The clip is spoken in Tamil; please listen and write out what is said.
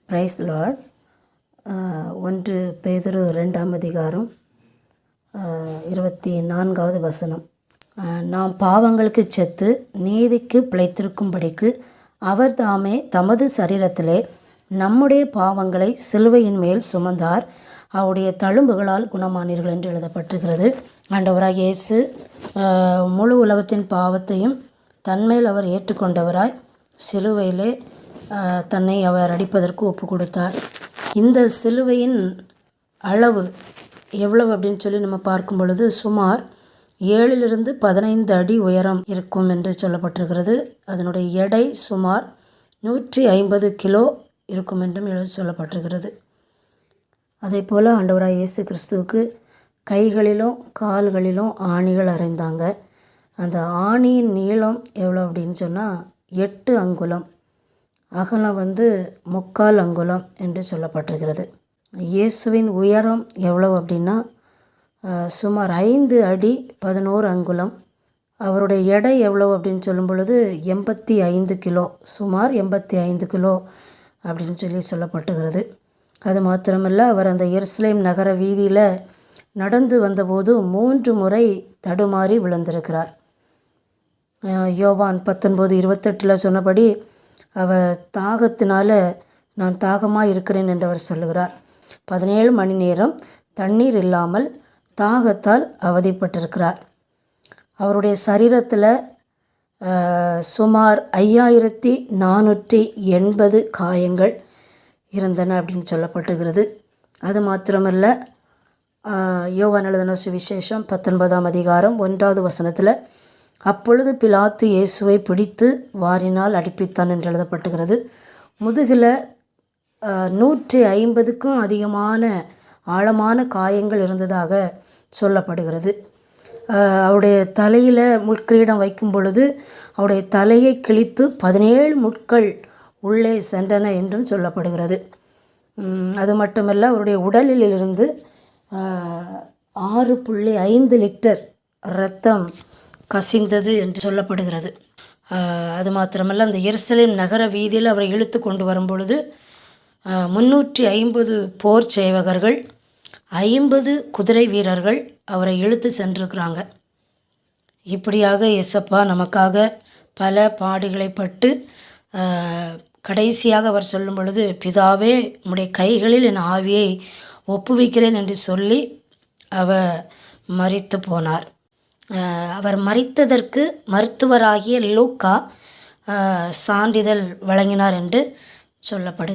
Price Lord. 1 பேதுரு 2ஆம் அதிகாரம் 24வது வசனம். நாம் பாவங்களுக்கு செத்து நீதிக்கு பிழைத்திருக்கும்படிக்கு அவர் தாமே தமது சரீரத்திலே நம்முடைய பாவங்களை சிலுவையின் மேல் சுமந்தார், அவருடைய தழும்புகளால் குணமானீர்கள் என்று எழுதப்பட்டிருக்கிறது. ஆண்டவராக இயேசு முழு உலகத்தின் பாவத்தையும் தன்மேல் அவர் ஏற்றுக்கொண்டவராய் சிலுவையிலே தன்னை அவர் அடிப்பதற்கு ஒப்பு கொடுத்தார். இந்த சிலுவையின் அளவு எவ்வளவு அப்படின்னு சொல்லி நம்ம பார்க்கும் பொழுது சுமார் 7 to 15 அடி உயரம் இருக்கும் என்று சொல்லப்பட்டிருக்கிறது. அதனுடைய எடை சுமார் 150 கிலோ இருக்கும் என்றும் சொல்லப்பட்டிருக்கிறது. அதே போல் ஆண்டவராக இயேசு கிறிஸ்துவுக்கு கைகளிலும் கால்களிலும் ஆணிகள் அறைந்தாங்க. அந்த ஆணியின் நீளம் எவ்வளோ அப்படின்னு சொன்னால் 8 அங்குலம், அகலம் 3/4 அங்குலம் என்று சொல்லப்பட்டிருக்கிறது. இயேசுவின் உயரம் எவ்வளவு அப்படின்னா சுமார் 5 அடி 11 அங்குலம். அவருடைய எடை எவ்வளவு அப்படின்னு சொல்லும் பொழுது 85 கிலோ, சுமார் 85 கிலோ அப்படின்னு சொல்லப்பட்டுகிறது. அது மாத்திரமல்ல, அவர் அந்த எருசலேம் நகர வீதியில் நடந்து வந்தபோது 3 முறை தடுமாறி விழுந்திருக்கிறார். யோவான் 19:28 சொன்னபடி அவர் தாகத்தினால நான் தாகமாக இருக்கிறேன் என்று அவர் சொல்லுகிறார். 17 மணி நேரம் தண்ணீர் இல்லாமல் தாகத்தால் அவதிப்பட்டிருக்கிறார். அவருடைய சரீரத்தில் சுமார் 5480 காயங்கள் இருந்தன அப்படின்னு சொல்லப்பட்டுகிறது. அது மாத்திரமல்ல, யோவான் எழுதின சுவிசேஷம் 19ஆம் அதிகாரம் 1வது வசனத்தில் அப்பொழுது பிலாத்து இயேசுவை பிடித்து வாரினால் அடிப்பித்தான் என்று எழுதப்பட்டுகிறது. முதுகில் 150க்கும் அதிகமான ஆழமான காயங்கள் இருந்ததாக சொல்லப்படுகிறது. அவருடைய தலையில் முட்கிரீடம் வைக்கும் பொழுது அவருடைய தலையை கிழித்து 17 முட்கள் உள்ளே சென்றன என்றும் சொல்லப்படுகிறது. அது மட்டுமல்ல, அவருடைய உடலில் இருந்து 6.5 லிட்டர் இரத்தம் கசிந்தது என்று சொல்லப்படுகிறது. அது மாத்திரமல்ல, அந்த எருசலேம் நகர வீதியில் அவரை இழுத்து கொண்டு வரும் பொழுது 350 போர் சேவகர்கள், 50 குதிரை வீரர்கள் அவரை இழுத்து சென்றிருக்கிறாங்க. இப்படியாக இயேசப்பா நமக்காக பல பாடுகளை பட்டு கடைசியாக அவர் சொல்லும் பொழுது, பிதாவே உம்முடைய கைகளில் என் ஆவியை ஒப்புவிக்கிறேன் என்று சொல்லி அவர் மரித்து போனார். அவர் மரித்ததற்கு மருத்துவராகிய லூக்கா சான்றிதழ் வழங்கினார் என்று சொல்லப்படுகிறது.